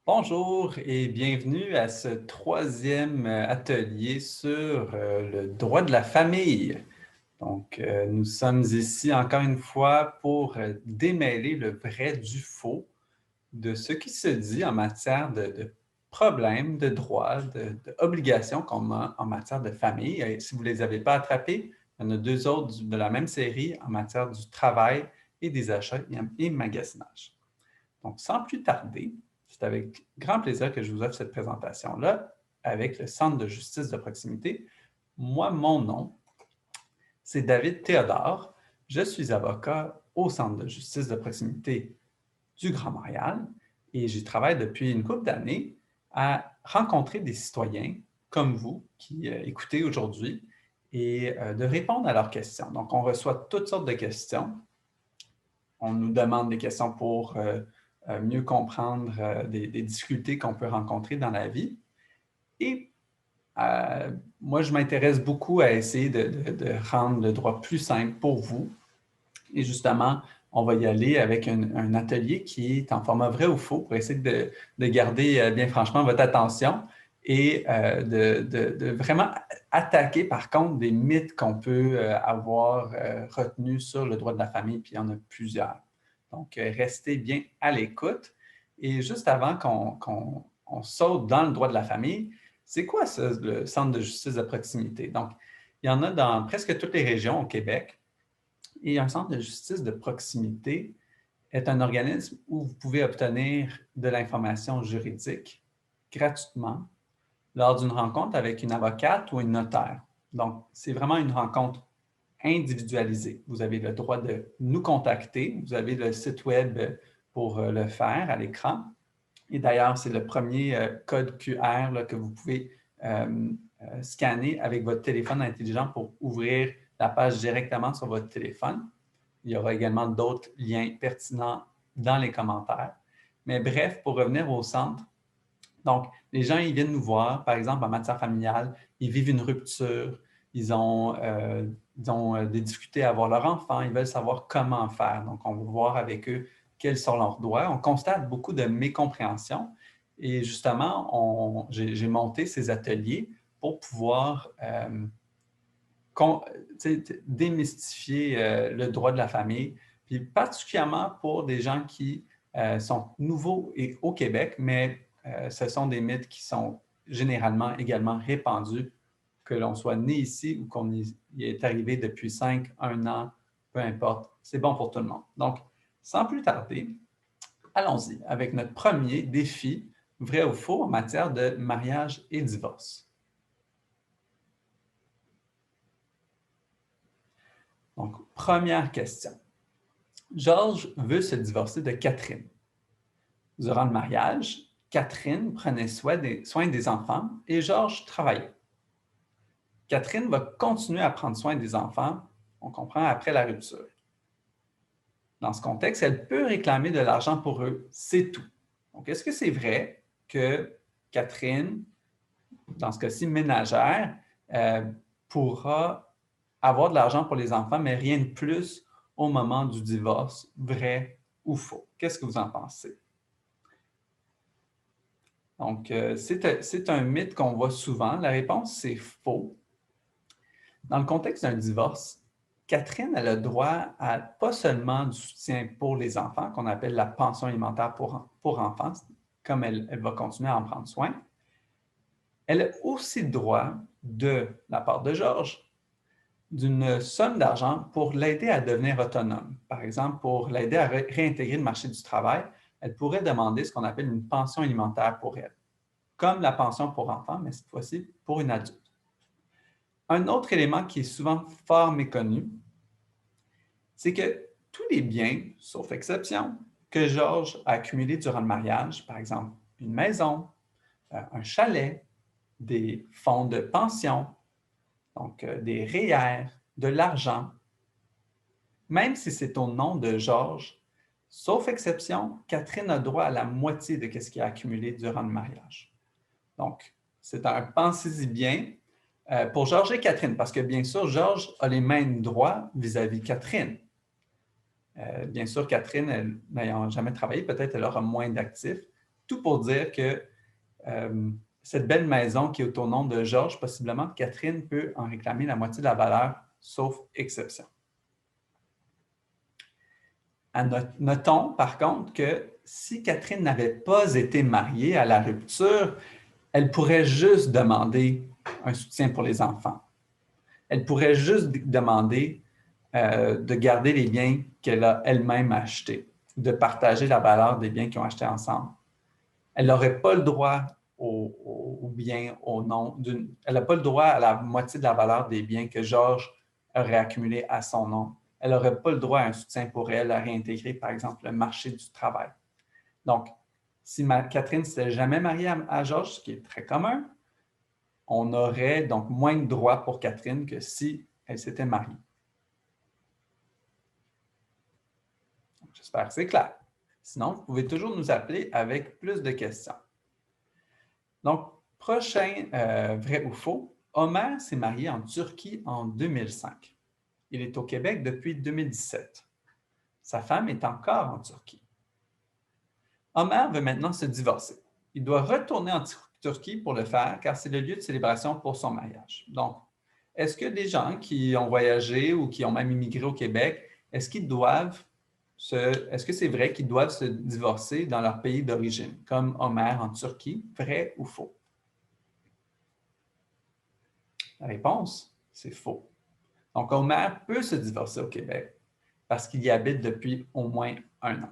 Bonjour et bienvenue à ce troisième atelier sur le droit de la famille. Nous sommes ici encore une fois pour démêler le vrai du faux de ce qui se dit en matière de problèmes, de droits, d'obligations qu'on a en matière de famille. Et si vous ne les avez pas attrapés, il y en a deux autres de la même série en matière du travail et des achats et magasinage. Donc, sans plus tarder, c'est avec grand plaisir que je vous offre cette présentation-là avec le Centre de justice de proximité. Moi, mon nom, c'est David Théodore. Je suis avocat au Centre de justice de proximité du Grand Montréal et j'y travaille depuis une couple d'années à rencontrer des citoyens comme vous qui écoutez aujourd'hui et de répondre à leurs questions. Donc, on reçoit toutes sortes de questions. On nous demande des questions pour mieux comprendre des difficultés qu'on peut rencontrer dans la vie. Et moi, je m'intéresse beaucoup à essayer de rendre le droit plus simple pour vous. Et justement, on va y aller avec un atelier qui est en format vrai ou faux pour essayer de garder bien franchement votre attention et de vraiment attaquer par contre des mythes qu'on peut avoir retenus sur le droit de la famille, puis il y en a plusieurs. Donc, restez bien à l'écoute. Et juste avant qu'on saute dans le droit de la famille, c'est quoi ça, le Centre de justice de proximité? Donc, il y en a dans presque toutes les régions au Québec. Et un centre de justice de proximité est un organisme où vous pouvez obtenir de l'information juridique gratuitement lors d'une rencontre avec une avocate ou une notaire. Donc, c'est vraiment une rencontre individualisée. Vous avez le droit de nous contacter. Vous avez le site web pour le faire à l'écran. Et d'ailleurs, c'est le premier code QR là, que vous pouvez scanner avec votre téléphone intelligent pour ouvrir la page directement sur votre téléphone. Il y aura également d'autres liens pertinents dans les commentaires. Mais bref, pour revenir au centre, donc, les gens, ils viennent nous voir, par exemple, en matière familiale, ils vivent une rupture, ils ont des difficultés à avoir leur enfant, ils veulent savoir comment faire. Donc, on va voir avec eux quels sont leurs droits. On constate beaucoup de mécompréhension et justement, j'ai monté ces ateliers pour pouvoir démystifier le droit de la famille, puis particulièrement pour des gens qui sont nouveaux et au Québec, mais ce sont des mythes qui sont généralement également répandus, que l'on soit né ici ou qu'on y est arrivé depuis 5, 1 an, peu importe, c'est bon pour tout le monde. Donc, sans plus tarder, allons-y avec notre premier défi, vrai ou faux, en matière de mariage et divorce. Donc, première question. Georges veut se divorcer de Catherine. Durant le mariage, Catherine prenait soin des enfants et Georges travaillait. Catherine va continuer à prendre soin des enfants, on comprend, après la rupture. Dans ce contexte, elle peut réclamer de l'argent pour eux, c'est tout. Donc, est-ce que c'est vrai que Catherine, dans ce cas-ci ménagère, pourra avoir de l'argent pour les enfants, mais rien de plus au moment du divorce, vrai ou faux? Qu'est-ce que vous en pensez? Donc, c'est un mythe qu'on voit souvent. La réponse, c'est faux. Dans le contexte d'un divorce, Catherine a le droit à pas seulement du soutien pour les enfants, qu'on appelle la pension alimentaire pour enfants, comme elle va continuer à en prendre soin. Elle a aussi le droit, de la part de Georges, d'une somme d'argent pour l'aider à devenir autonome. Par exemple, pour l'aider à réintégrer le marché du travail, elle pourrait demander ce qu'on appelle une pension alimentaire pour elle, comme la pension pour enfants, mais cette fois-ci pour une adulte. Un autre élément qui est souvent fort méconnu, c'est que tous les biens, sauf exception, que Georges a accumulés durant le mariage, par exemple une maison, un chalet, des fonds de pension, donc des REER, de l'argent, même si c'est au nom de Georges, sauf exception, Catherine a droit à la moitié de ce qu'il a accumulé durant le mariage. Donc, c'est un pensez-y bien pour Georges et Catherine, parce que bien sûr, Georges a les mêmes droits vis-à-vis de Catherine. Bien sûr, Catherine, n'ayant jamais travaillé, peut-être elle aura moins d'actifs, tout pour dire que cette belle maison qui est au nom de Georges, possiblement, Catherine peut en réclamer la moitié de la valeur, sauf exception. Notons, par contre, que si Catherine n'avait pas été mariée à la rupture, elle pourrait juste demander un soutien pour les enfants. Elle pourrait juste demander de garder les biens qu'elle a elle-même achetés, de partager la valeur des biens qu'ils ont achetés ensemble. Elle n'aurait pas le droit au bien au nom d'une... Elle n'a pas le droit à la moitié de la valeur des biens que Georges aurait accumulés à son nom. Elle n'aurait pas le droit à un soutien pour elle à réintégrer, par exemple, le marché du travail. Donc, si Catherine ne s'était jamais mariée à Georges, ce qui est très commun, on aurait donc moins de droits pour Catherine que si elle s'était mariée. J'espère que c'est clair. Sinon, vous pouvez toujours nous appeler avec plus de questions. Donc, prochain vrai ou faux, Homer s'est marié en Turquie en 2005. Il est au Québec depuis 2017. Sa femme est encore en Turquie. Homer veut maintenant se divorcer. Il doit retourner en Turquie pour le faire car c'est le lieu de célébration pour son mariage. Donc, est-ce que des gens qui ont voyagé ou qui ont même immigré au Québec, est-ce que c'est vrai qu'ils doivent se divorcer dans leur pays d'origine, comme Homer en Turquie? Vrai ou faux? La réponse, c'est faux. Donc, Homer peut se divorcer au Québec parce qu'il y habite depuis au moins 1 an.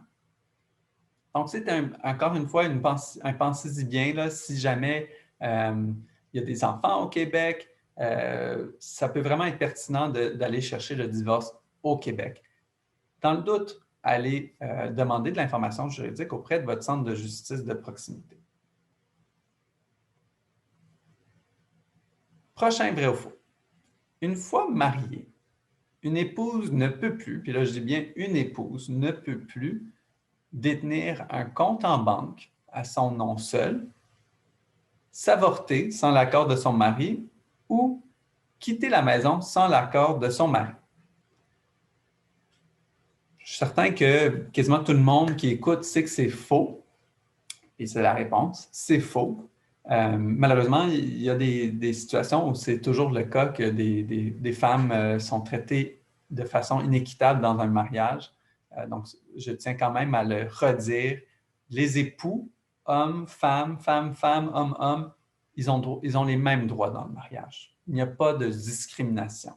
Donc, c'est encore une fois un pensez-y bien, là, si jamais il y a des enfants au Québec, ça peut vraiment être pertinent d'aller chercher le divorce au Québec. Dans le doute, allez demander de l'information juridique auprès de votre centre de justice de proximité. Prochain vrai ou faux. Une fois mariée, une épouse ne peut plus, puis là je dis bien une épouse, ne peut plus détenir un compte en banque à son nom seul, s'avorter sans l'accord de son mari ou quitter la maison sans l'accord de son mari. Je suis certain que quasiment tout le monde qui écoute sait que c'est faux, et c'est la réponse, c'est faux. Malheureusement, il y a des situations où c'est toujours le cas que des femmes sont traitées de façon inéquitable dans un mariage. Donc, je tiens quand même à le redire. Les époux, hommes, femmes, femmes, femmes, hommes, hommes, ils ont les mêmes droits dans le mariage. Il n'y a pas de discrimination.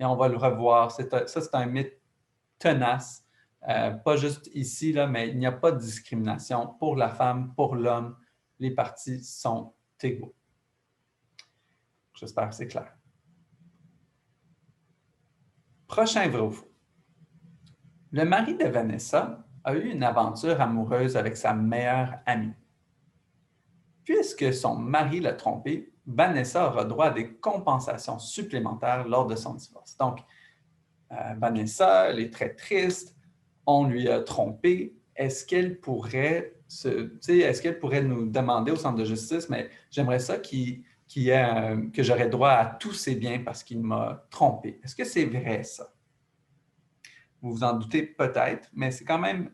Et on va le revoir. Ça, c'est un mythe tenace. Pas juste ici, là, mais il n'y a pas de discrimination pour la femme, pour l'homme. Les partis sont égaux. J'espère que c'est clair. Prochain vrai ou faux. Le mari de Vanessa a eu une aventure amoureuse avec sa meilleure amie. Puisque son mari l'a trompée, Vanessa aura droit à des compensations supplémentaires lors de son divorce. Donc, Vanessa, elle est très triste, on lui a trompé. Est-ce qu'elle pourrait nous demander au centre de justice, mais j'aimerais ça que j'aurais droit à tous ses biens parce qu'il m'a trompé. Est-ce que c'est vrai ça? Vous vous en doutez peut-être, mais c'est quand même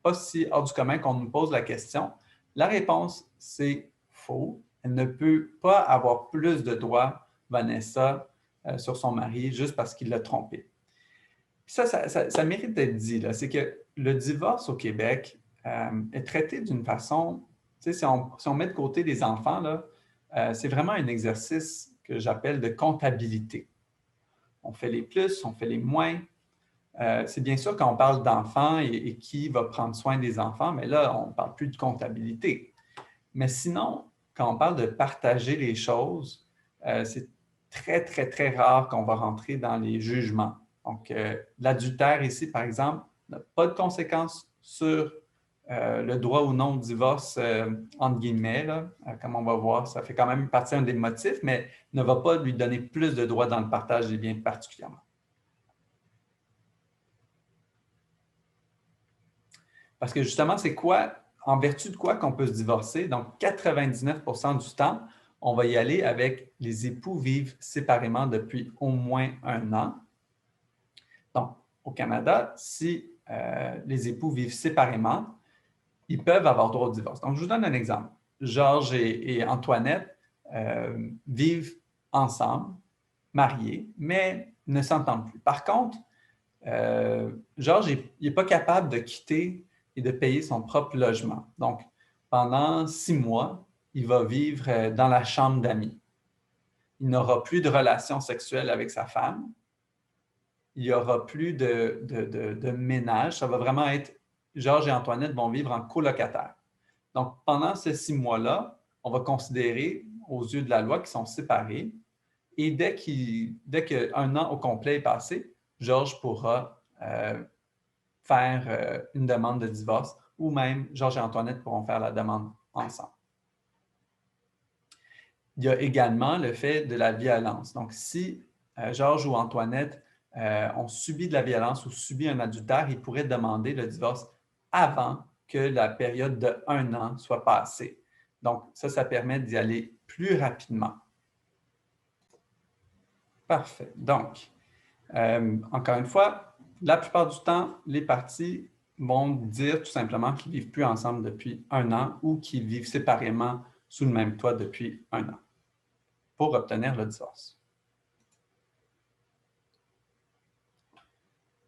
pas si hors du commun qu'on nous pose la question. La réponse, c'est faux. Elle ne peut pas avoir plus de droits, Vanessa, sur son mari juste parce qu'il l'a trompé. Ça mérite d'être dit, là. C'est que le divorce au Québec est traité d'une façon, si on met de côté les enfants, là, c'est vraiment un exercice que j'appelle de comptabilité. On fait les plus, on fait les moins. C'est bien sûr quand on parle d'enfants et qui va prendre soin des enfants, mais là, on ne parle plus de comptabilité. Mais sinon, quand on parle de partager les choses, c'est très, très, très rare qu'on va rentrer dans les jugements. Donc, l'adultère ici, par exemple, n'a pas de conséquences sur le droit ou non au divorce, entre guillemets, là, comme on va voir. Ça fait quand même partie des motifs, mais ne va pas lui donner plus de droits dans le partage des biens particulièrement. Parce que justement, c'est quoi, en vertu de quoi qu'on peut se divorcer? Donc, 99% du temps, on va y aller avec les époux vivent séparément depuis au moins 1 an. Donc, au Canada, si les époux vivent séparément, ils peuvent avoir droit au divorce. Donc, je vous donne un exemple. Georges et Antoinette vivent ensemble, mariés, mais ne s'entendent plus. Par contre, Georges, il n'est pas capable de quitter et de payer son propre logement. Donc, pendant 6 mois, il va vivre dans la chambre d'amis. Il n'aura plus de relations sexuelles avec sa femme. Il n'y aura plus de ménage. Ça va vraiment être Georges et Antoinette vont vivre en colocataire. Donc, pendant ces 6 mois-là, on va considérer, aux yeux de la loi, qu'ils sont séparés. Et dès qu'un an au complet est passé, Georges pourra faire une demande de divorce ou même Georges et Antoinette pourront faire la demande ensemble. Il y a également le fait de la violence. Donc, si Georges ou Antoinette ont subi de la violence ou subi un adultère, ils pourraient demander le divorce avant que la période de 1 an soit passée. Donc, ça permet d'y aller plus rapidement. Parfait. Donc, encore une fois, la plupart du temps, les parties vont dire tout simplement qu'ils ne vivent plus ensemble depuis 1 an ou qu'ils vivent séparément sous le même toit depuis 1 an pour obtenir le divorce.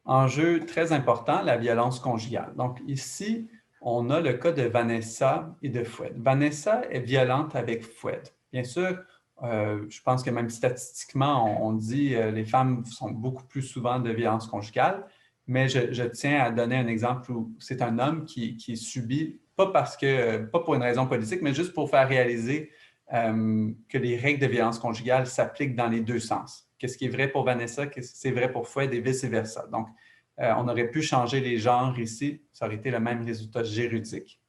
Enjeu très important, la violence conjugale. Donc ici, on a le cas de Vanessa et de Foued. Vanessa est violente avec Foued. Bien sûr, je pense que même statistiquement, on dit que les femmes sont beaucoup plus souvent de violence conjugale, mais je tiens à donner un exemple où c'est un homme qui subit, pas pour une raison politique, mais juste pour faire réaliser que les règles de violence conjugale s'appliquent dans les deux sens. Qu'est-ce qui est vrai pour Vanessa, qu'est-ce qui est vrai pour Foued et vice-versa. Donc, on aurait pu changer les genres ici, ça aurait été le même résultat juridique.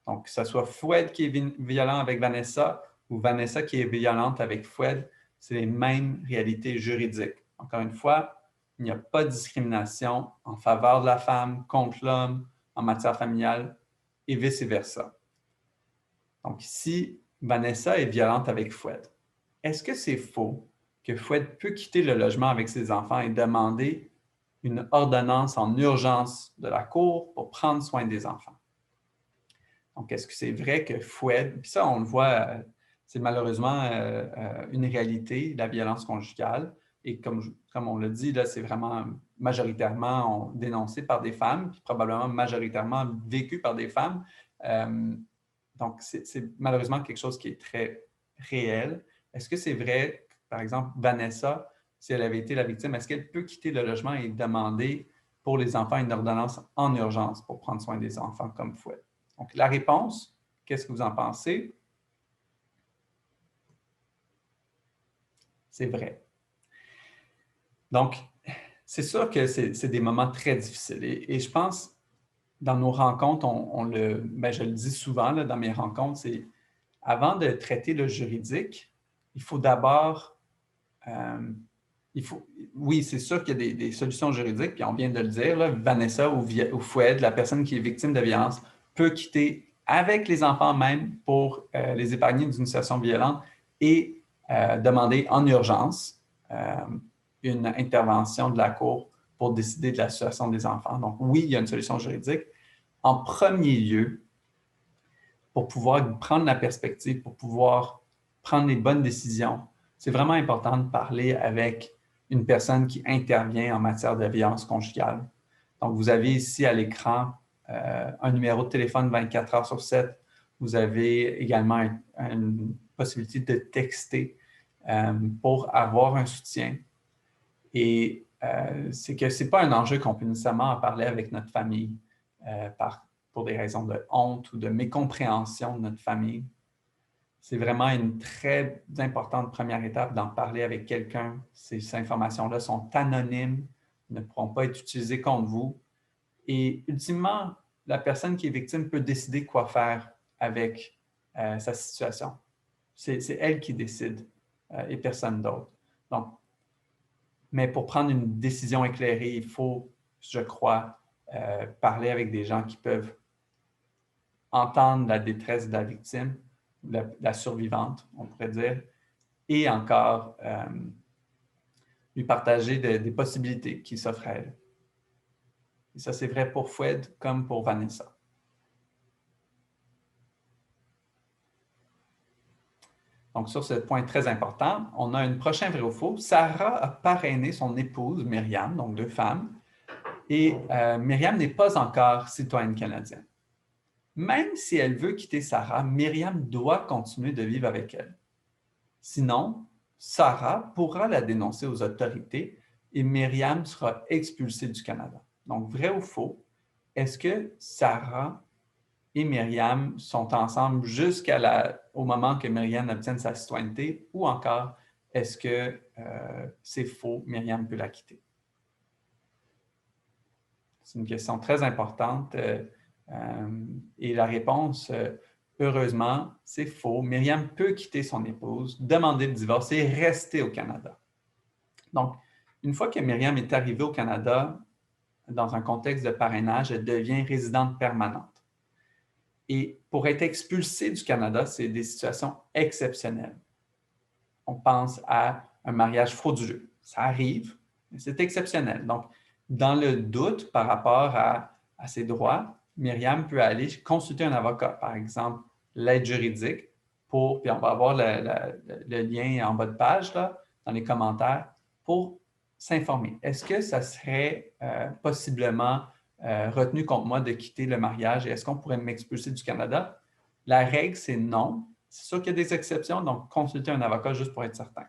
Donc, que ce soit Foued qui est violent avec Vanessa ou Vanessa qui est violente avec Foued, c'est les mêmes réalités juridiques. Encore une fois, il n'y a pas de discrimination en faveur de la femme contre l'homme en matière familiale et vice-versa. Donc, si Vanessa est violente avec Foued, est-ce que c'est faux que Foued peut quitter le logement avec ses enfants et demander une ordonnance en urgence de la Cour pour prendre soin des enfants? Donc, est-ce que c'est vrai que Foued, puis ça, on le voit, c'est malheureusement une réalité, la violence conjugale. Et comme on l'a dit, là, c'est vraiment majoritairement dénoncé par des femmes, puis probablement majoritairement vécu par des femmes. Donc, c'est malheureusement quelque chose qui est très réel. Est-ce que c'est vrai, par exemple, Vanessa, si elle avait été la victime, est-ce qu'elle peut quitter le logement et demander pour les enfants une ordonnance en urgence pour prendre soin des enfants comme Foued? Donc, la réponse, qu'est-ce que vous en pensez? C'est vrai. Donc, c'est sûr que c'est des moments très difficiles. Et je pense, dans nos rencontres, je le dis souvent là, dans mes rencontres, c'est avant de traiter le juridique, il faut d'abord, oui, c'est sûr qu'il y a des solutions juridiques, puis on vient de le dire, là, Vanessa ou Foued, la personne qui est victime de violence, peut quitter avec les enfants même pour les épargner d'une situation violente et demander en urgence une intervention de la Cour pour décider de la situation des enfants. Donc oui, il y a une solution juridique. En premier lieu, pour pouvoir prendre la perspective, pour pouvoir prendre les bonnes décisions, c'est vraiment important de parler avec une personne qui intervient en matière de violence conjugale. Donc, vous avez ici à l'écran un numéro de téléphone 24 heures sur 7. Vous avez également une possibilité de texter pour avoir un soutien. Et c'est que ce n'est pas un enjeu qu'on peut nécessairement en parler avec notre famille pour des raisons de honte ou de mécompréhension de notre famille. C'est vraiment une très importante première étape d'en parler avec quelqu'un. Ces informations-là sont anonymes, ne pourront pas être utilisées contre vous. Et ultimement, la personne qui est victime peut décider quoi faire avec sa situation. C'est elle qui décide et personne d'autre. Donc, mais pour prendre une décision éclairée, il faut, je crois, parler avec des gens qui peuvent entendre la détresse de la victime, la survivante, on pourrait dire, et encore lui partager des possibilités qui s'offrent à elle. Et ça, c'est vrai pour Foued comme pour Vanessa. Donc, sur ce point très important, on a une prochaine vrai ou faux. Sarah a parrainé son épouse, Myriam, donc deux femmes, et Myriam n'est pas encore citoyenne canadienne. Même si elle veut quitter Sarah, Myriam doit continuer de vivre avec elle. Sinon, Sarah pourra la dénoncer aux autorités et Myriam sera expulsée du Canada. Donc, vrai ou faux, est-ce que Sarah et Myriam sont ensemble jusqu'au moment que Myriam obtienne sa citoyenneté ou encore est-ce que c'est faux, Myriam peut la quitter? C'est une question très importante et la réponse, heureusement, c'est faux. Myriam peut quitter son épouse, demander le divorce et rester au Canada. Donc, une fois que Myriam est arrivée au Canada, dans un contexte de parrainage, elle devient résidente permanente. Et pour être expulsée du Canada, c'est des situations exceptionnelles. On pense à un mariage frauduleux. Ça arrive, mais c'est exceptionnel. Donc, dans le doute par rapport à ses droits, Myriam peut aller consulter un avocat, par exemple l'aide juridique, puis on va avoir le lien en bas de page, là, dans les commentaires, pour s'informer. Est-ce que ça serait possiblement retenu contre moi de quitter le mariage et est-ce qu'on pourrait m'expulser du Canada? La règle, c'est non. C'est sûr qu'il y a des exceptions, donc consultez un avocat juste pour être certain.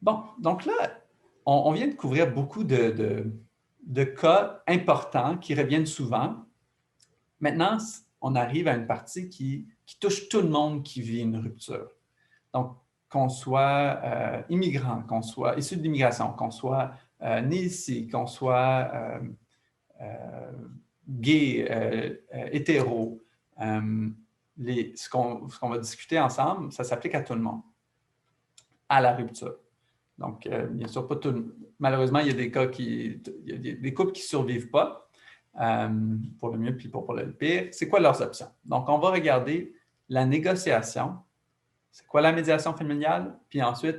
Bon, donc là, on vient de couvrir beaucoup de cas importants qui reviennent souvent. Maintenant, on arrive à une partie qui touche tout le monde qui vit une rupture. Donc, qu'on soit immigrant, qu'on soit issu de l'immigration, qu'on soit né ici, qu'on soit gay, hétéro, ce qu'on va discuter ensemble, ça s'applique à tout le monde, à la rupture. Donc, bien sûr, pas tout, malheureusement, il y a des cas il y a des couples qui ne survivent pas, pour le mieux puis pour le pire. C'est quoi leurs options? Donc, on va regarder la négociation. C'est quoi la médiation familiale? Puis ensuite,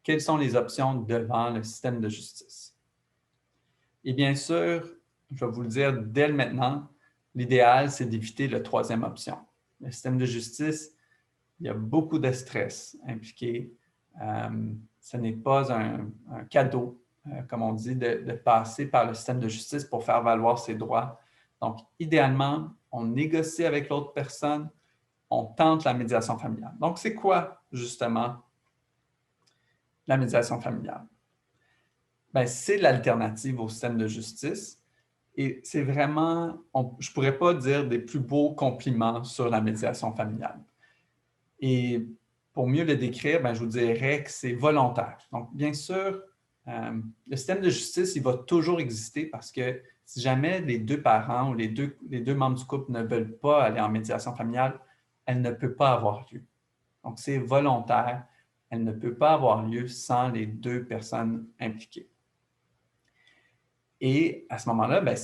quelles sont les options devant le système de justice? Et bien sûr, je vais vous le dire dès maintenant, l'idéal, c'est d'éviter la troisième option. Le système de justice, il y a beaucoup de stress impliqué. Ce n'est pas un cadeau, comme on dit, de passer par le système de justice pour faire valoir ses droits. Donc, idéalement, on négocie avec l'autre personne, on tente la médiation familiale. Donc, c'est quoi, justement, la médiation familiale? Bien, c'est l'alternative au système de justice. Et c'est vraiment, je ne pourrais pas dire des plus beaux compliments sur la médiation familiale. Et pour mieux le décrire, bien, je vous dirais que c'est volontaire. Donc, bien sûr, le système de justice, il va toujours exister parce que si jamais les deux parents ou les deux membres du couple ne veulent pas aller en médiation familiale, elle ne peut pas avoir lieu. Donc, c'est volontaire. Elle ne peut pas avoir lieu sans les deux personnes impliquées. Et à ce moment-là, bien,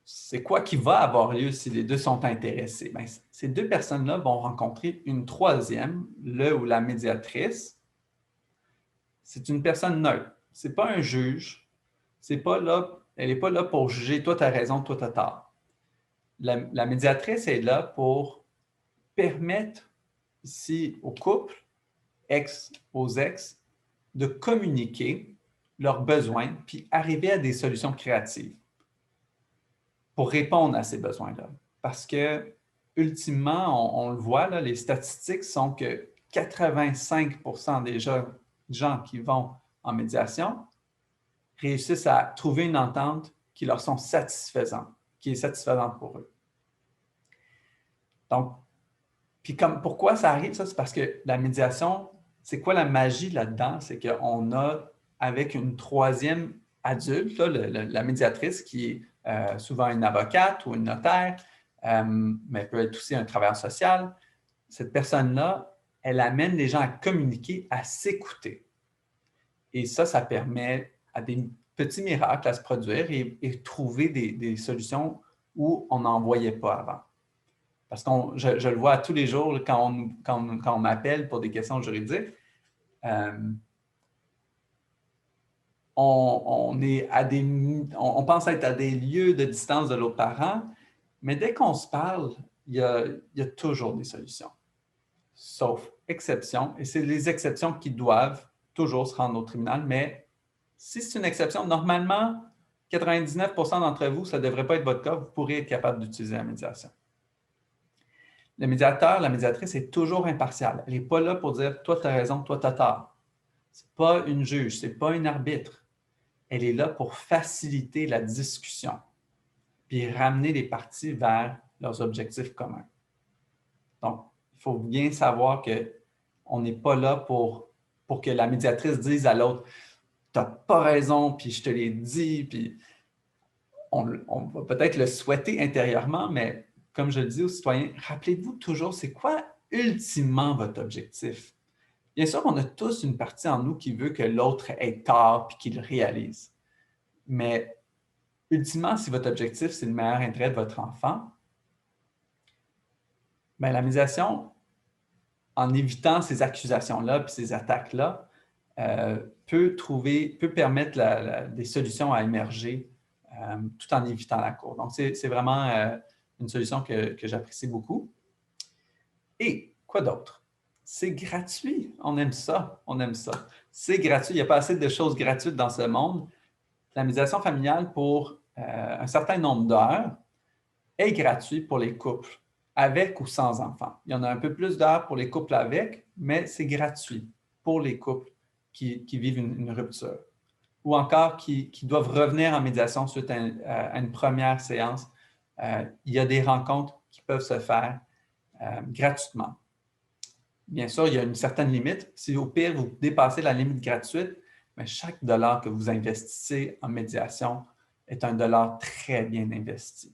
c'est quoi qui va avoir lieu si les deux sont intéressés? Bien, ces deux personnes-là vont rencontrer une troisième, le ou la médiatrice. C'est une personne neutre. Ce n'est pas un juge. Elle n'est pas là pour juger, toi, tu as raison, toi, tu as tort. La médiatrice est là pour permettre ici au couple, aux ex, de communiquer leurs besoins puis arriver à des solutions créatives pour répondre à ces besoins-là. Parce que, ultimement, on le voit, là, les statistiques sont que 85% des gens qui vont en médiation réussissent à trouver une entente qui leur sont satisfaisante, qui est satisfaisante pour eux. Donc, puis pourquoi ça arrive, ça? C'est parce que la médiation, c'est quoi la magie là-dedans? C'est qu'on a, avec une troisième adulte, là, la médiatrice, qui est souvent une avocate ou une notaire, mais peut être aussi un travailleur social, cette personne-là, elle amène les gens à communiquer, à s'écouter. Et ça permet à des petits miracles à se produire et trouver des solutions où on n'en voyait pas avant. Parce que je le vois tous les jours quand on m'appelle pour des questions juridiques. On pense être à des lieues de distance de l'autre parent, mais dès qu'on se parle, il y a toujours des solutions, sauf exception, et c'est les exceptions qui doivent toujours se rendre au tribunal, mais si c'est une exception, normalement, 99% d'entre vous, ça ne devrait pas être votre cas, vous pourrez être capable d'utiliser la médiation. Le médiateur, la médiatrice est toujours impartiale. Elle n'est pas là pour dire « toi, tu as raison, toi, tu as tort ». Ce n'est pas une juge, ce n'est pas une arbitre. Elle est là pour faciliter la discussion, puis ramener les parties vers leurs objectifs communs. Donc, il faut bien savoir qu'on n'est pas là pour que la médiatrice dise à l'autre « tu n'as pas raison, puis je te l'ai dit », puis on va peut-être le souhaiter intérieurement, mais comme je le dis aux citoyens, rappelez-vous toujours c'est quoi ultimement votre objectif. Bien sûr, on a tous une partie en nous qui veut que l'autre ait tort puis qu'il le réalise. Mais ultimement, si votre objectif, c'est le meilleur intérêt de votre enfant, bien, la médiation, en évitant ces accusations-là puis ces attaques-là, peut permettre des solutions à émerger tout en évitant la cour. Donc, c'est vraiment une solution que j'apprécie beaucoup. Et quoi d'autre? C'est gratuit. On aime ça. On aime ça. C'est gratuit. Il n'y a pas assez de choses gratuites dans ce monde. La médiation familiale pour un certain nombre d'heures est gratuit pour les couples, avec ou sans enfants. Il y en a un peu plus d'heures pour les couples avec, mais c'est gratuit pour les couples qui vivent une rupture ou encore qui doivent revenir en médiation suite à une première séance. Il y a des rencontres qui peuvent se faire gratuitement. Bien sûr, il y a une certaine limite. Si au pire, vous dépassez la limite gratuite, mais chaque dollar que vous investissez en médiation est un dollar très bien investi.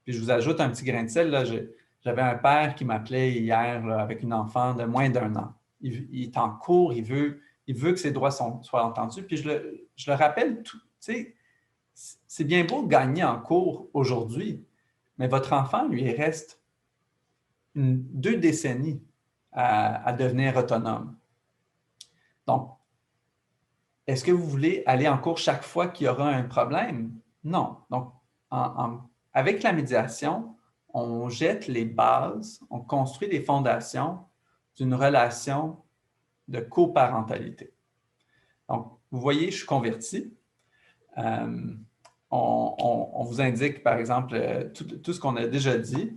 Puis je vous ajoute un petit grain de sel. J'avais un père qui m'appelait hier là, avec une enfant de moins d'1 an. Il est en cours, il veut que ses droits soient entendus. Puis je le rappelle, tu sais, c'est bien beau de gagner en cours aujourd'hui, mais votre enfant, lui, il reste 2 décennies à devenir autonome. Donc, est-ce que vous voulez aller en cours chaque fois qu'il y aura un problème? Non. Donc, avec la médiation, on jette les bases, on construit les fondations d'une relation de coparentalité. Donc, vous voyez, je suis converti. On vous indique, par exemple, tout ce qu'on a déjà dit.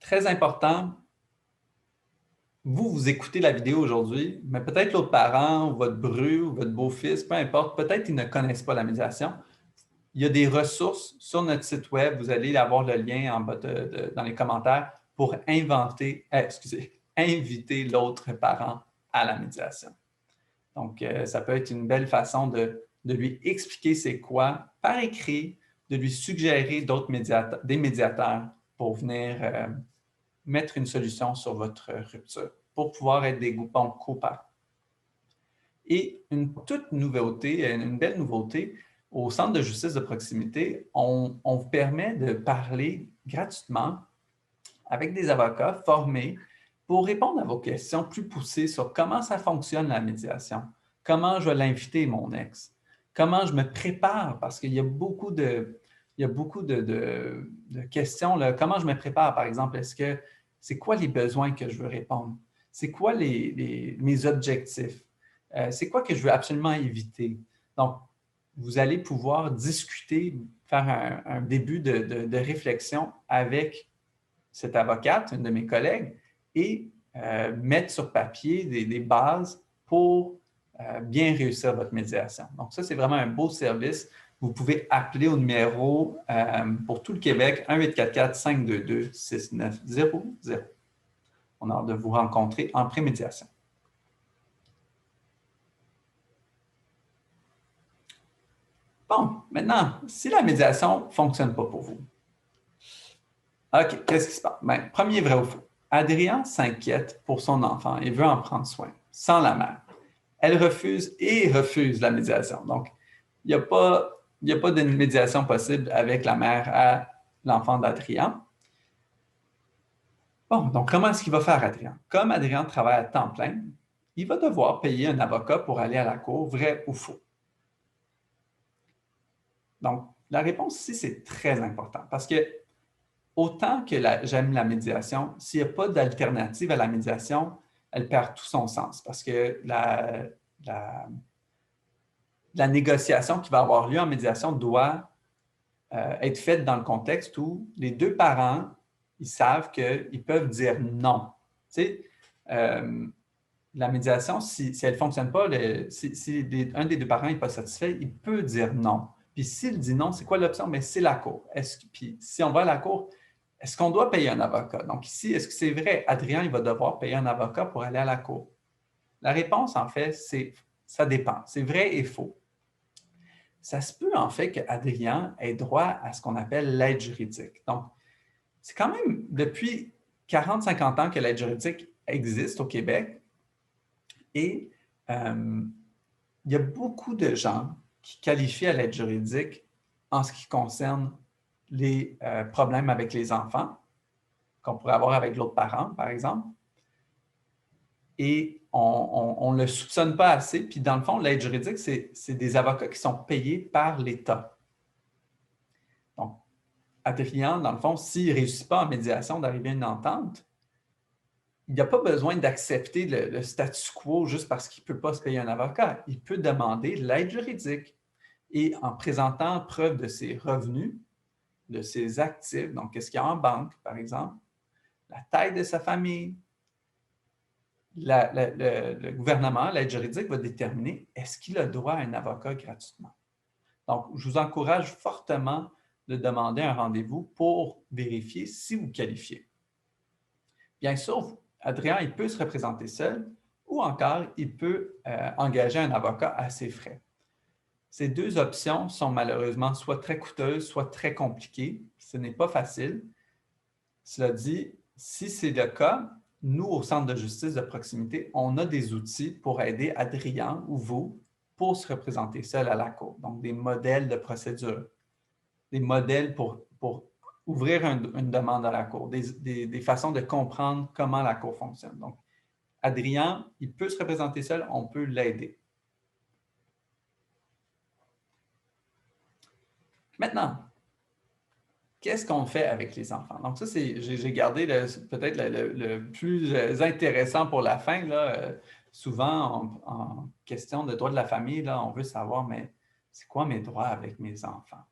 Très important, vous écoutez la vidéo aujourd'hui, mais peut-être l'autre parent, ou votre bru, ou votre beau-fils, peu importe, peut-être qu'ils ne connaissent pas la médiation. Il y a des ressources sur notre site web, vous allez avoir le lien en bas dans les commentaires pour inviter l'autre parent à la médiation. Donc, ça peut être une belle façon de lui expliquer c'est quoi par écrit, de lui suggérer des médiateurs pour venir mettre une solution sur votre rupture, pour pouvoir être des bons coparents. Et une toute nouveauté, une belle nouveauté, au Centre de justice de proximité, on vous permet de parler gratuitement avec des avocats formés pour répondre à vos questions plus poussées sur comment ça fonctionne la médiation, comment je vais l'inviter mon ex, comment je me prépare, parce qu'il y a beaucoup de questions. Là. Comment je me prépare, par exemple? C'est quoi les besoins que je veux répondre? C'est quoi mes objectifs? C'est quoi que je veux absolument éviter? Donc, vous allez pouvoir discuter, faire un début de réflexion avec cette avocate, une de mes collègues, et mettre sur papier des bases pour bien réussir votre médiation. Donc, ça, c'est vraiment un beau service. Vous pouvez appeler au numéro pour tout le Québec, 1-844-522-6900. On a hâte de vous rencontrer en prémédiation. Bon, maintenant, si la médiation ne fonctionne pas pour vous, OK, qu'est-ce qui se passe? Bien, premier vrai ou faux. Adrien s'inquiète pour son enfant et veut en prendre soin, sans la mère. Elle refuse la médiation. Donc, il n'y a pas de médiation possible avec la mère à l'enfant d'Adrien. Bon, donc comment est-ce qu'il va faire, Adrien? Comme Adrien travaille à temps plein, il va devoir payer un avocat pour aller à la cour, vrai ou faux. Donc, la réponse ici, c'est très important parce que autant que j'aime la médiation, s'il n'y a pas d'alternative à la médiation, elle perd tout son sens parce que la négociation qui va avoir lieu en médiation doit être faite dans le contexte où les deux parents, ils savent qu'ils peuvent dire non. Tu sais, la médiation, si elle ne fonctionne pas, si un des deux parents n'est pas satisfait, il peut dire non. Puis s'il dit non, c'est quoi l'option? Mais c'est la cour. Puis si on va à la cour, est-ce qu'on doit payer un avocat? Donc ici, est-ce que c'est vrai? Adrien, il va devoir payer un avocat pour aller à la cour. La réponse, en fait, c'est ça dépend. C'est vrai et faux. Ça se peut, en fait, qu'Adrien ait droit à ce qu'on appelle l'aide juridique. Donc, c'est quand même depuis 40-50 ans que l'aide juridique existe au Québec et il y a beaucoup de gens qui qualifient à l'aide juridique en ce qui concerne les problèmes avec les enfants qu'on pourrait avoir avec l'autre parent, par exemple. Et on ne le soupçonne pas assez. Puis dans le fond, l'aide juridique, c'est des avocats qui sont payés par l'État. Donc, Adrien, dans le fond, s'il ne réussit pas en médiation d'arriver à une entente, il n'y a pas besoin d'accepter le statu quo juste parce qu'il ne peut pas se payer un avocat. Il peut demander l'aide juridique. Et en présentant preuve de ses revenus, de ses actifs, donc qu'est-ce qu'il y a en banque, par exemple, la taille de sa famille, le gouvernement, l'aide juridique va déterminer est-ce qu'il a droit à un avocat gratuitement. Donc, je vous encourage fortement de demander un rendez-vous pour vérifier si vous qualifiez. Bien sûr, Adrien, il peut se représenter seul ou encore il peut engager un avocat à ses frais. Ces deux options sont malheureusement soit très coûteuses, soit très compliquées. Ce n'est pas facile. Cela dit, si c'est le cas, nous, au Centre de justice de proximité, on a des outils pour aider Adrien ou vous pour se représenter seul à la cour. Donc, des modèles de procédure, des modèles pour ouvrir une demande à la cour, des façons de comprendre comment la cour fonctionne. Donc, Adrien, il peut se représenter seul, on peut l'aider. Maintenant, qu'est-ce qu'on fait avec les enfants? Donc, ça, j'ai gardé peut-être le plus intéressant pour la fin. Là. Souvent, en question de droit de la famille, là, on veut savoir, mais c'est quoi mes droits avec mes enfants?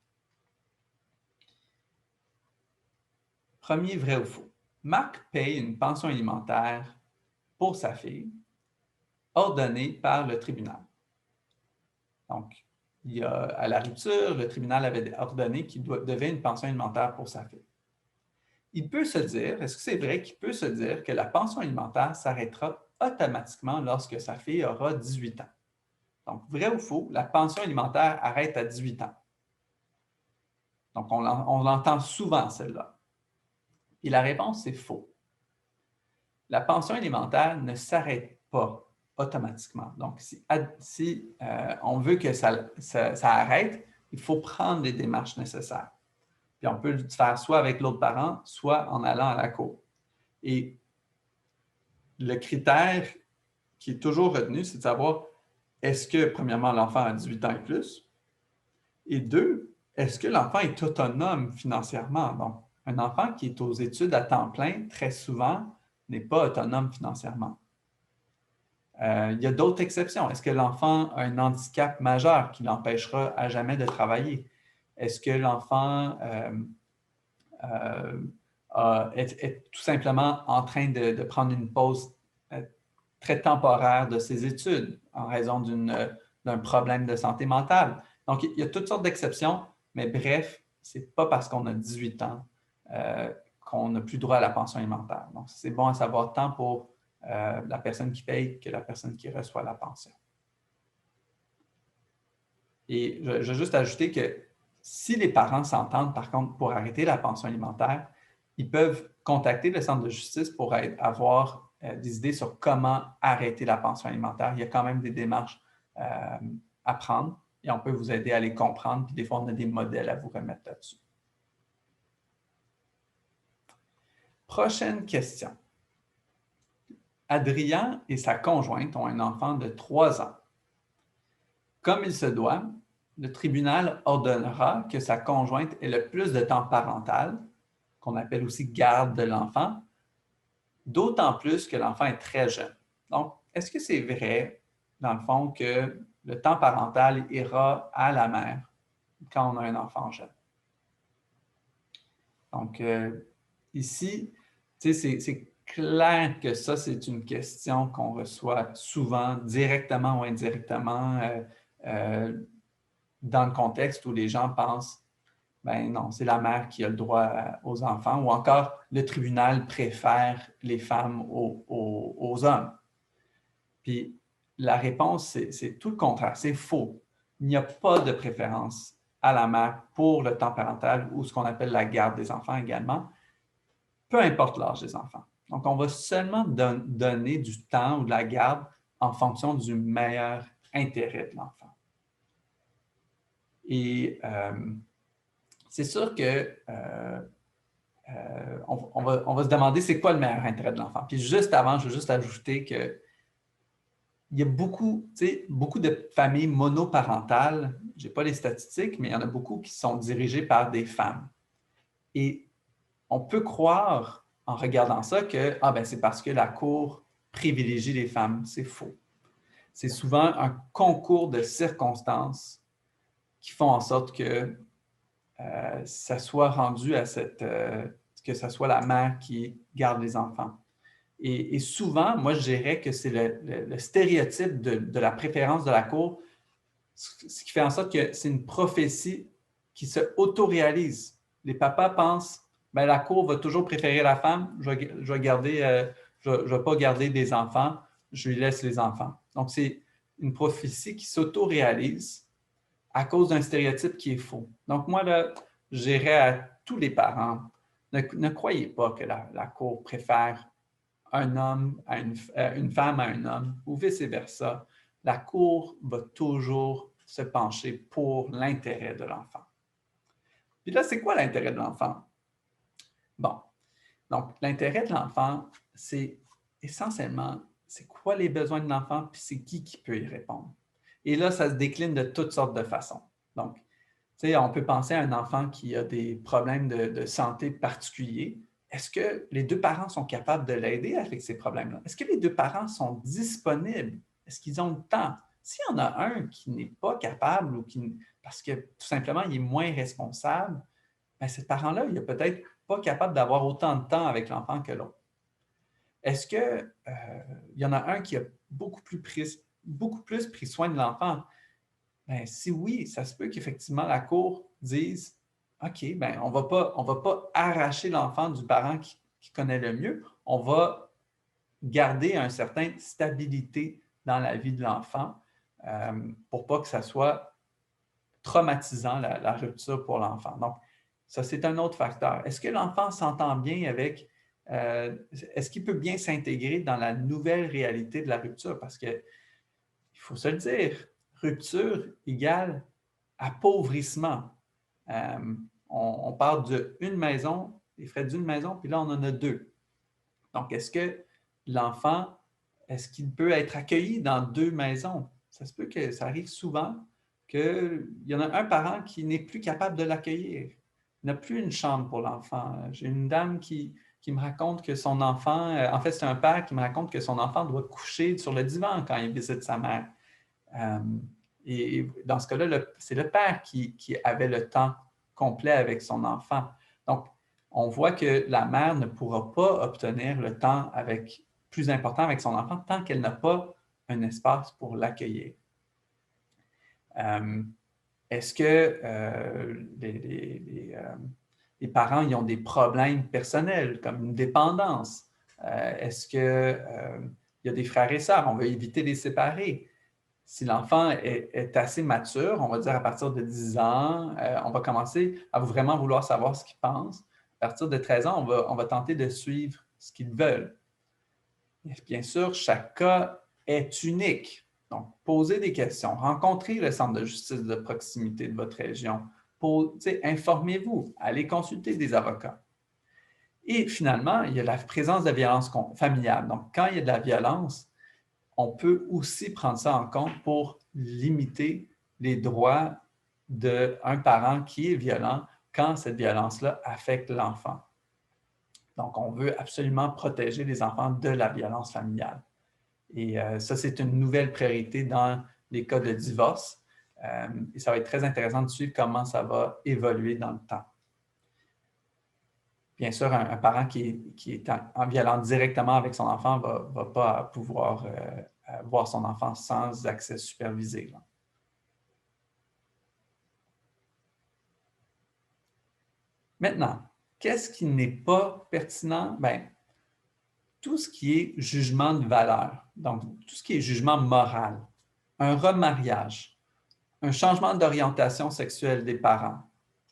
Premier vrai ou faux. Marc paye une pension alimentaire pour sa fille, ordonnée par le tribunal. Donc, à la rupture, le tribunal avait ordonné qu'il devait une pension alimentaire pour sa fille. Il peut se dire, est-ce que c'est vrai qu'il peut se dire que la pension alimentaire s'arrêtera automatiquement lorsque sa fille aura 18 ans? Donc, vrai ou faux, la pension alimentaire arrête à 18 ans. Donc, on l'entend souvent, celle-là. Et la réponse, c'est faux. La pension alimentaire ne s'arrête pas automatiquement. Donc, si on veut que ça arrête, il faut prendre les démarches nécessaires. Puis on peut le faire soit avec l'autre parent, soit en allant à la cour. Et le critère qui est toujours retenu, c'est de savoir est-ce que, premièrement, l'enfant a 18 ans et plus? Et deux, est-ce que l'enfant est autonome financièrement? Donc, un enfant qui est aux études à temps plein, très souvent, n'est pas autonome financièrement. Il y a d'autres exceptions. Est-ce que l'enfant a un handicap majeur qui l'empêchera à jamais de travailler? Est-ce que l'enfant est tout simplement en train de prendre une pause très temporaire de ses études en raison d'un problème de santé mentale? Donc, il y a toutes sortes d'exceptions, mais bref, ce n'est pas parce qu'on a 18 ans qu'on n'a plus droit à la pension alimentaire. Donc, c'est bon à savoir tant pour la personne qui paye que la personne qui reçoit la pension. Et je veux juste ajouter que si les parents s'entendent, par contre, pour arrêter la pension alimentaire, ils peuvent contacter le centre de justice pour avoir des idées sur comment arrêter la pension alimentaire. Il y a quand même des démarches à prendre et on peut vous aider à les comprendre. Puis des fois, on a des modèles à vous remettre là-dessus. Prochaine question. Adrien et sa conjointe ont un enfant de 3 ans. Comme il se doit, le tribunal ordonnera que sa conjointe ait le plus de temps parental qu'on appelle aussi garde de l'enfant, d'autant plus que l'enfant est très jeune. Donc, est-ce que c'est vrai, dans le fond, que le temps parental ira à la mère quand on a un enfant jeune? Donc, ici, c'est clair que ça, c'est une question qu'on reçoit souvent, directement ou indirectement, dans le contexte où les gens pensent, ben non, c'est la mère qui a le droit aux enfants, ou encore le tribunal préfère les femmes aux hommes. Puis la réponse, c'est tout le contraire, c'est faux. Il n'y a pas de préférence à la mère pour le temps parental ou ce qu'on appelle la garde des enfants également, peu importe l'âge des enfants. Donc, on va seulement donner du temps ou de la garde en fonction du meilleur intérêt de l'enfant. Et c'est sûr que on va se demander c'est quoi le meilleur intérêt de l'enfant. Puis juste avant, je veux juste ajouter que il y a beaucoup de familles monoparentales, je n'ai pas les statistiques, mais il y en a beaucoup qui sont dirigées par des femmes. Et on peut croire, en regardant ça, que ben, c'est parce que la Cour privilégie les femmes. C'est faux. C'est souvent un concours de circonstances qui font en sorte que ça soit rendu à que ça soit la mère qui garde les enfants. Et souvent, moi, je dirais que c'est le stéréotype de la préférence de la Cour, ce qui fait en sorte que c'est une prophétie qui se autoréalise. Les papas pensent, ben, la Cour va toujours préférer la femme, je vais pas garder des enfants, je lui laisse les enfants. Donc, c'est une prophétie qui s'autoréalise à cause d'un stéréotype qui est faux. Donc, moi, là, je dirais à tous les parents, ne croyez pas que la Cour préfère un homme à une femme à un homme ou vice-versa. La Cour va toujours se pencher pour l'intérêt de l'enfant. Puis là, c'est quoi l'intérêt de l'enfant? Bon, donc l'intérêt de l'enfant, c'est essentiellement, c'est quoi les besoins de l'enfant, puis c'est qui peut y répondre. Et là, ça se décline de toutes sortes de façons. Donc, tu sais, on peut penser à un enfant qui a des problèmes de santé particuliers. Est-ce que les deux parents sont capables de l'aider avec ces problèmes-là? Est-ce que les deux parents sont disponibles? Est-ce qu'ils ont le temps? S'il y en a un qui n'est pas capable ou parce que tout simplement il est moins responsable, bien, ce parent-là, il n'est peut-être pas capable d'avoir autant de temps avec l'enfant que l'autre. Est-ce qu'il y en a un qui a beaucoup plus pris soin de l'enfant? Bien, si oui, ça se peut qu'effectivement la Cour dise OK, bien, on va pas arracher l'enfant du parent qui connaît le mieux, on va garder une certaine stabilité dans la vie de l'enfant pour pas que ça soit traumatisant, la rupture pour l'enfant. Donc, ça, c'est un autre facteur. Est-ce que l'enfant s'entend bien avec, est-ce qu'il peut bien s'intégrer dans la nouvelle réalité de la rupture? Parce que, il faut se le dire, rupture égale appauvrissement. On parle d'une maison, des frais d'une maison, puis là, on en a deux. Donc, est-ce que l'enfant, est-ce qu'il peut être accueilli dans deux maisons? Ça se peut que ça arrive souvent qu'il y en a un parent qui n'est plus capable de l'accueillir. Il n'a plus une chambre pour l'enfant. J'ai une dame qui me raconte que son enfant, en fait, c'est un père qui me raconte que son enfant doit coucher sur le divan quand il visite sa mère. Et dans ce cas-là, c'est le père qui avait le temps complet avec son enfant. Donc, on voit que la mère ne pourra pas obtenir le temps plus important avec son enfant tant qu'elle n'a pas un espace pour l'accueillir. Est-ce que les parents ils ont des problèmes personnels comme une dépendance? Est-ce qu'il y a des frères et sœurs? On veut éviter de les séparer. Si l'enfant est assez mature, on va dire à partir de 10 ans, on va commencer à vraiment vouloir savoir ce qu'ils pensent. À partir de 13 ans, on va tenter de suivre ce qu'ils veulent. Et bien sûr, chaque cas est unique. Donc, posez des questions, rencontrez le centre de justice de proximité de votre région, informez-vous, allez consulter des avocats. Et finalement, il y a la présence de violence familiale. Donc, quand il y a de la violence, on peut aussi prendre ça en compte pour limiter les droits d'un parent qui est violent quand cette violence-là affecte l'enfant. Donc, on veut absolument protéger les enfants de la violence familiale. Et ça, c'est une nouvelle priorité dans les cas de divorce. Et ça va être très intéressant de suivre comment ça va évoluer dans le temps. Bien sûr, un parent qui est en violent directement avec son enfant ne va pas pouvoir voir son enfant sans accès supervisé, là. Maintenant, qu'est-ce qui n'est pas pertinent? Bien, tout ce qui est jugement de valeur, donc tout ce qui est jugement moral, un remariage, un changement d'orientation sexuelle des parents.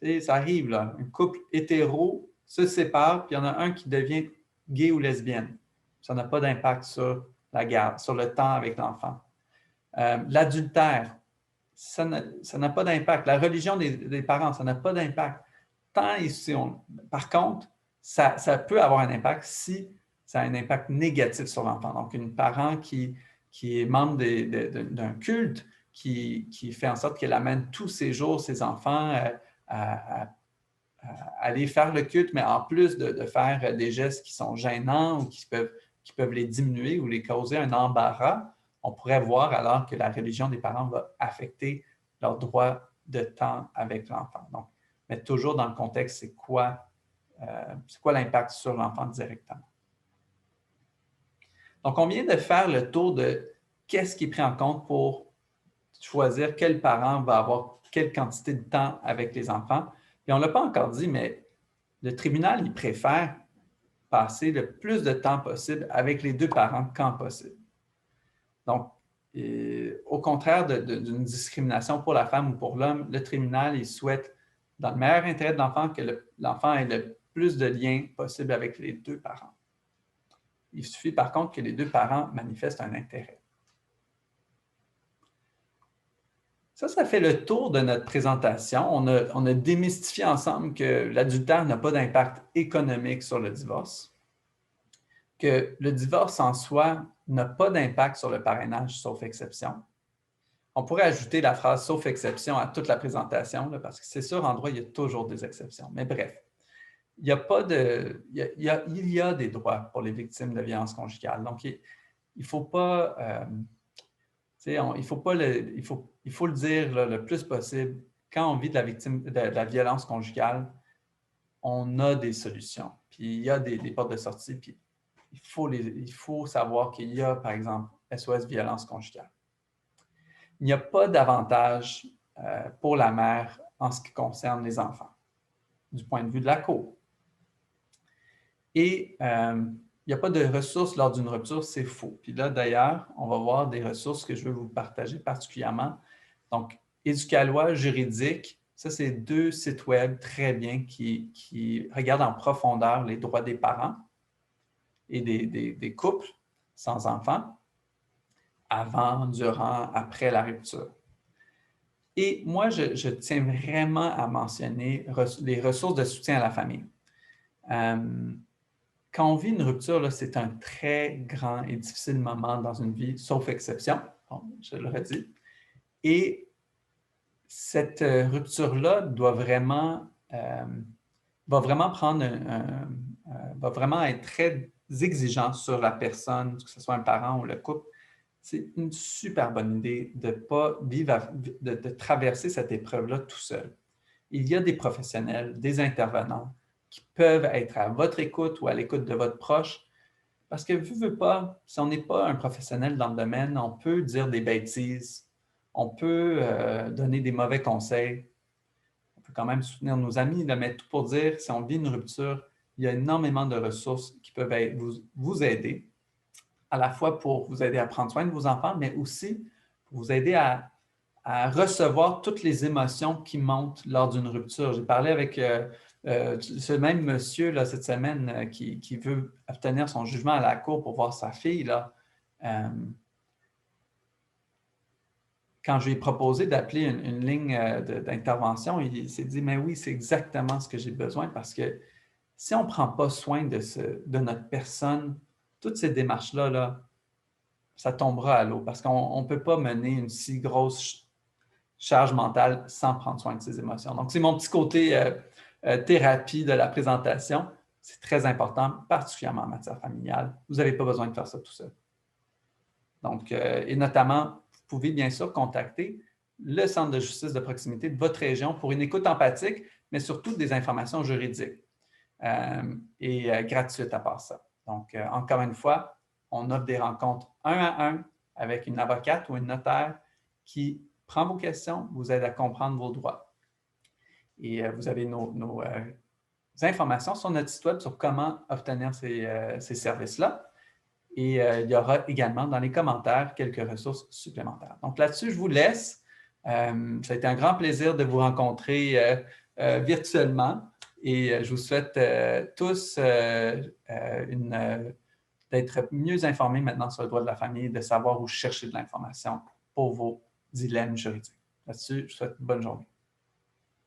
Tu sais, ça arrive, là, un couple hétéro se sépare, puis il y en a un qui devient gay ou lesbienne. Ça n'a pas d'impact sur la garde, sur le temps avec l'enfant. L'adultère, ça n'a pas d'impact. La religion des parents, ça n'a pas d'impact. Par contre, ça peut avoir un impact si ça a un impact négatif sur l'enfant. Donc, un parent qui est membre d'un culte, qui fait en sorte qu'elle amène tous ses jours ses enfants à aller faire le culte, mais en plus de faire des gestes qui sont gênants ou qui peuvent les diminuer ou les causer un embarras, on pourrait voir alors que la religion des parents va affecter leur droit de temps avec l'enfant. Donc, mais toujours dans le contexte, c'est quoi l'impact sur l'enfant directement. Donc, on vient de faire le tour de qu'est-ce qui est pris en compte pour choisir quel parent va avoir quelle quantité de temps avec les enfants. Et on ne l'a pas encore dit, mais le tribunal, il préfère passer le plus de temps possible avec les deux parents quand possible. Donc, au contraire d'une discrimination pour la femme ou pour l'homme, le tribunal, il souhaite, dans le meilleur intérêt de l'enfant, que l'enfant ait le plus de liens possible avec les deux parents. Il suffit par contre que les deux parents manifestent un intérêt. Ça fait le tour de notre présentation. On a démystifié ensemble que l'adultère n'a pas d'impact économique sur le divorce, que le divorce en soi n'a pas d'impact sur le parrainage, sauf exception. On pourrait ajouter la phrase « sauf exception » à toute la présentation, là, parce que c'est sûr, en droit, il y a toujours des exceptions. Mais bref, il y a des droits pour les victimes de violences conjugales. Donc, il ne faut pas... il faut le dire là, le plus possible. Quand on vit de la violence conjugale, on a des solutions. Puis il y a des portes de sortie. Puis il faut savoir qu'il y a, par exemple, SOS violence conjugale. Il n'y a pas d'avantage pour la mère en ce qui concerne les enfants, du point de vue de la cour. Et il n'y a pas de ressources lors d'une rupture, c'est faux. Puis là, d'ailleurs, on va voir des ressources que je veux vous partager particulièrement. Donc, Éducalois juridique, ça, c'est 2 sites web très bien qui regardent en profondeur les droits des parents et des couples sans enfants, avant, durant, après la rupture. Et moi, je tiens vraiment à mentionner les ressources de soutien à la famille. Quand on vit une rupture, c'est un très grand et difficile moment dans une vie, sauf exception, bon, je le redis. Et cette rupture-là va vraiment va vraiment être très exigeant sur la personne, que ce soit un parent ou le couple. C'est une super bonne idée de ne pas vivre, de traverser cette épreuve-là tout seul. Il y a des professionnels, des intervenants qui peuvent être à votre écoute ou à l'écoute de votre proche. Parce que, veux pas, si on n'est pas un professionnel dans le domaine, on peut dire des bêtises, on peut donner des mauvais conseils, on peut quand même soutenir nos amis, mais tout pour dire, si on vit une rupture, il y a énormément de ressources qui peuvent vous aider, à la fois pour vous aider à prendre soin de vos enfants, mais aussi pour vous aider à recevoir toutes les émotions qui montent lors d'une rupture. J'ai parlé avec ce même monsieur là, cette semaine qui veut obtenir son jugement à la cour pour voir sa fille. Là, quand je lui ai proposé d'appeler une ligne d'intervention, il s'est dit « Mais oui, c'est exactement ce que j'ai besoin parce que si on ne prend pas soin de notre personne, toutes ces démarches-là, là, ça tombera à l'eau parce qu'on ne peut pas mener une si grosse charge mentale sans prendre soin de ses émotions. » Donc, c'est mon petit côté thérapie de la présentation. C'est très important, particulièrement en matière familiale. Vous n'avez pas besoin de faire ça tout seul. Donc, et notamment, vous pouvez bien sûr contacter le centre de justice de proximité de votre région pour une écoute empathique, mais surtout des informations juridiques et gratuites à part ça. Donc, encore une fois, on offre des rencontres un à un avec une avocate ou une notaire qui prend vos questions, vous aide à comprendre vos droits. Et vous avez nos informations sur notre site web sur comment obtenir ces services-là. Et il y aura également dans les commentaires quelques ressources supplémentaires. Donc là-dessus, je vous laisse. Ça a été un grand plaisir de vous rencontrer virtuellement et je vous souhaite tous d'être mieux informés maintenant sur le droit de la famille et de savoir où chercher de l'information pour vos dilemmes juridiques. Là-dessus, je vous souhaite une bonne journée.